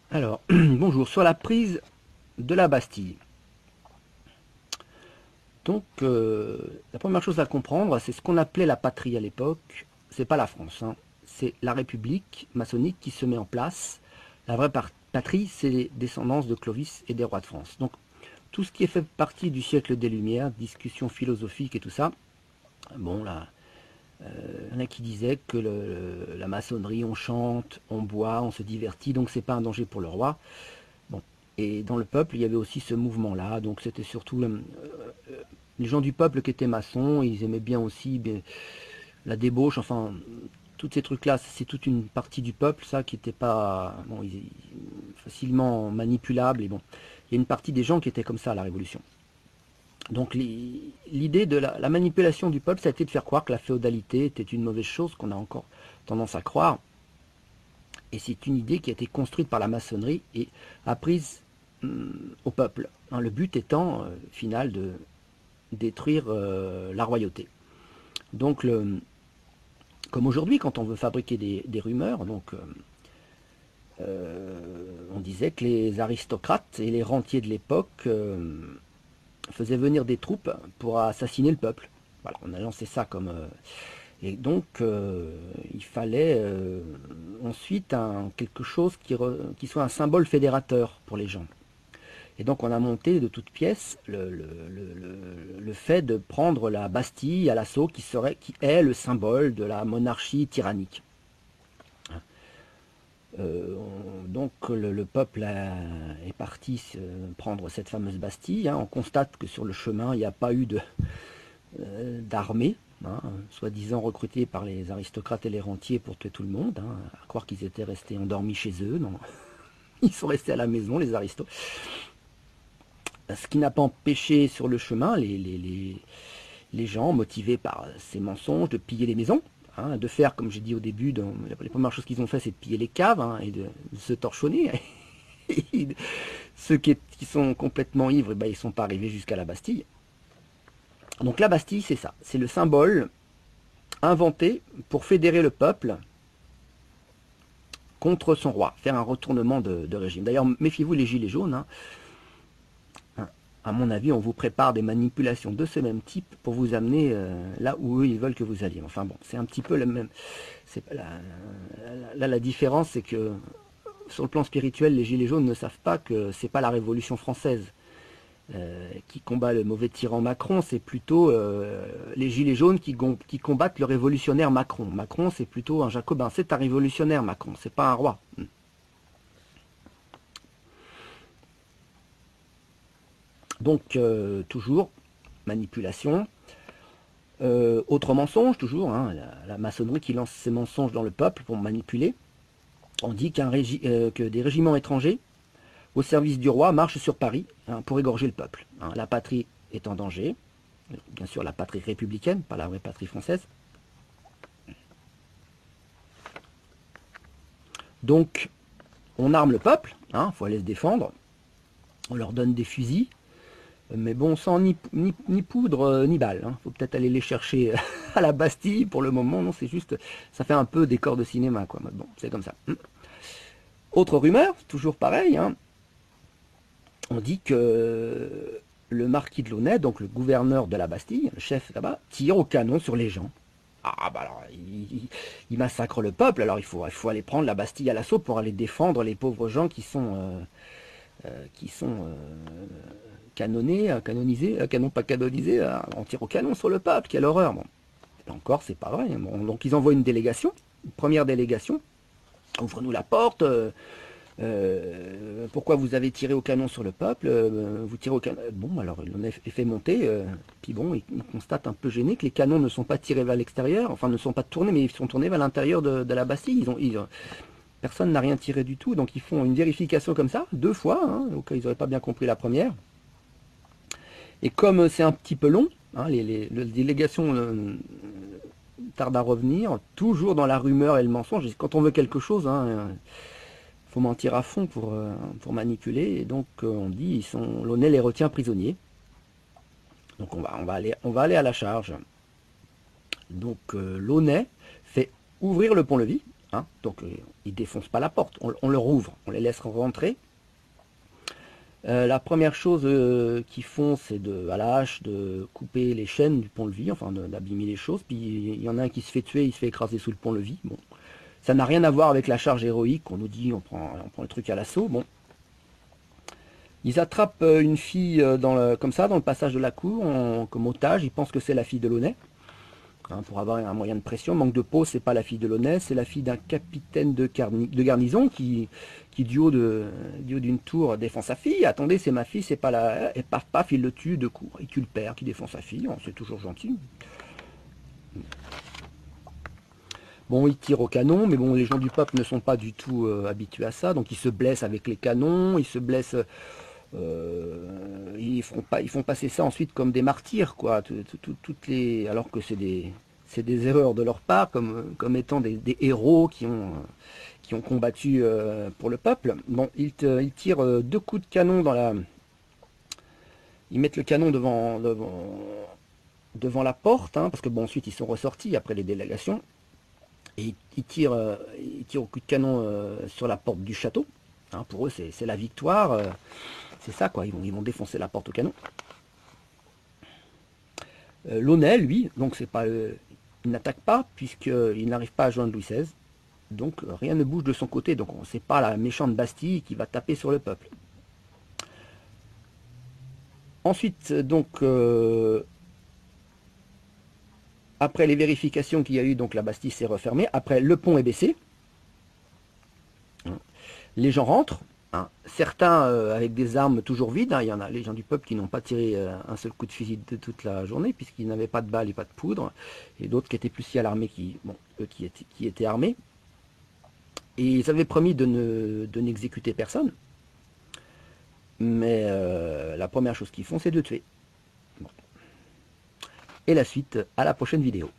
Alors, bonjour, sur la prise de la Bastille. Donc, la première chose à comprendre, c'est ce qu'on appelait la patrie à l'époque. C'est pas la France, hein. C'est la République maçonnique qui se met en place. La vraie patrie, c'est les descendances de Clovis et des rois de France. Donc, tout ce qui est fait partie du siècle des Lumières, discussions philosophiques et tout ça, bon, là, il y en a qui disaient que la maçonnerie, on chante, on boit, on se divertit, donc c'est pas un danger pour le roi. Bon. Et dans le peuple, il y avait aussi ce mouvement-là. Donc c'était surtout les gens du peuple qui étaient maçons. Ils aimaient bien aussi la débauche. Enfin, tous ces trucs-là, c'est toute une partie du peuple, ça, qui n'était pas bon, facilement manipulable. Et bon, il y a une partie des gens qui étaient comme ça à la Révolution. Donc l'idée de la manipulation du peuple, ça a été de faire croire que la féodalité était une mauvaise chose, qu'on a encore tendance à croire. Et c'est une idée qui a été construite par la maçonnerie et apprise au peuple, hein, le but étant final de détruire la royauté. Donc, comme aujourd'hui, quand on veut fabriquer des rumeurs, donc, on disait que les aristocrates et les rentiers de l'époque faisaient venir des troupes pour assassiner le peuple. Voilà, on a lancé ça comme... et donc, il fallait ensuite quelque chose qui soit un symbole fédérateur pour les gens. Et donc on a monté de toutes pièces le fait de prendre la Bastille à l'assaut qui est le symbole de la monarchie tyrannique. Donc le peuple est parti prendre cette fameuse Bastille, hein. On constate que sur le chemin il n'y a pas eu d'armée, hein, soi-disant recrutée par les aristocrates et les rentiers pour tuer tout le monde, hein, à croire qu'ils étaient restés endormis chez eux. Non, ils sont restés à la maison, les aristos. Ce qui n'a pas empêché sur le chemin les gens motivés par ces mensonges de piller les maisons, hein, de faire, comme j'ai dit au début, les premières choses qu'ils ont fait, c'est de piller les caves, hein, et de se torchonner. Ceux qui sont complètement ivres, ben, ils ne sont pas arrivés jusqu'à la Bastille. Donc la Bastille, c'est ça, c'est le symbole inventé pour fédérer le peuple contre son roi, faire un retournement de régime. D'ailleurs, méfiez-vous les gilets jaunes, hein. À mon avis, on vous prépare des manipulations de ce même type pour vous amener là où eux, ils veulent que vous alliez. Enfin bon, c'est un petit peu le même... Là, la différence, c'est que sur le plan spirituel, les Gilets jaunes ne savent pas que c'est pas la Révolution française qui combat le mauvais tyran Macron, c'est plutôt les Gilets jaunes qui combattent le révolutionnaire Macron. Macron, c'est plutôt un jacobin. C'est un révolutionnaire, Macron, c'est pas un roi. Donc, toujours, manipulation. Autre mensonge, toujours, hein, la maçonnerie qui lance ses mensonges dans le peuple pour manipuler. On dit que des régiments étrangers au service du roi marchent sur Paris, hein, pour égorger le peuple, hein. La patrie est en danger, bien sûr la patrie républicaine, pas la vraie patrie française. Donc, on arme le peuple, hein, faut aller se défendre, on leur donne des fusils, mais bon, sans ni poudre ni balles, hein. Faut peut-être aller les chercher à la Bastille pour le moment. Non, c'est juste, ça fait un peu décor de cinéma, quoi. Mais bon, c'est comme ça. Autre rumeur, toujours pareil, hein. On dit que le marquis de Launay, donc le gouverneur de la Bastille, le chef là-bas, tire au canon sur les gens. Ah bah alors, il massacre le peuple, alors il faut aller prendre la Bastille à l'assaut pour aller défendre les pauvres gens qui sont canonisés, canon pas canonisés, on tire au canon sur le peuple, quelle horreur. Bon, là encore, c'est pas vrai. Bon, donc ils envoient une délégation, une première délégation, ouvre-nous la porte, pourquoi vous avez tiré au canon sur le peuple, vous tirez au canon. Bon, alors il en est fait monter, puis bon, il constate un peu gêné que les canons ne sont pas tirés vers l'extérieur, enfin ne sont pas tournés, mais ils sont tournés vers l'intérieur de la Bastille. Personne n'a rien tiré du tout, donc ils font une vérification comme ça, 2 fois, hein, au cas où ils n'auraient pas bien compris la première. Et comme c'est un petit peu long, hein, les délégations tardent à revenir, toujours dans la rumeur et le mensonge. Quand on veut quelque chose, hein, faut mentir à fond pour manipuler. Et donc on dit, Launay les retient prisonniers. Donc on va aller à la charge. Donc Launay fait ouvrir le pont-levis, hein, donc ils défoncent pas la porte, on leur ouvre, on les laisse rentrer. La première chose qu'ils font, c'est à la hache de couper les chaînes du pont-levis, enfin d'abîmer les choses. Puis il y en a un qui se fait tuer, il se fait écraser sous le pont-levis. Bon, ça n'a rien à voir avec la charge héroïque. On nous dit on prend le truc à l'assaut. Bon, ils attrapent une fille comme ça dans le passage de la cour comme otage. Ils pensent que c'est la fille de Launay. Hein, pour avoir un moyen de pression. Manque de peau, c'est pas la fille de Launay, c'est la fille d'un capitaine de garnison qui du haut d'une tour défend sa fille. Attendez, c'est ma fille, c'est pas la... Et paf, paf, il le tue de court. Il tue le père qui défend sa fille, c'est toujours gentil. Bon, il tire au canon, mais bon, les gens du peuple ne sont pas du tout habitués à ça, donc ils se blessent avec les canons, ils se blessent... ils font passer ça ensuite comme des martyrs, quoi. Alors que c'est des erreurs de leur part, comme étant des héros qui ont combattu pour le peuple. Bon, ils tirent 2 coups de canon dans la... Ils mettent le canon devant la porte, hein, parce que bon, ensuite ils sont ressortis après les délégations. Et ils tirent au coup de canon sur la porte du château. Hein, pour eux, c'est la victoire. C'est ça, quoi. Ils vont défoncer la porte au canon. Launay, lui, donc c'est pas, il n'attaque pas puisqu'il n'arrive pas à joindre Louis XVI. Donc rien ne bouge de son côté. Donc c'est pas la méchante Bastille qui va taper sur le peuple. Ensuite, donc, après les vérifications qu'il y a eu, donc la Bastille s'est refermée. Après, le pont est baissé. Les gens rentrent. Hein. Certains avec des armes toujours vides. Hein. Il y en a les gens du peuple qui n'ont pas tiré un seul coup de fusil de toute la journée, puisqu'ils n'avaient pas de balles et pas de poudre. Et d'autres qui étaient plus si à l'armée, qui étaient armés. Et ils avaient promis de n'exécuter personne. Mais la première chose qu'ils font, c'est de tuer. Bon. Et la suite à la prochaine vidéo.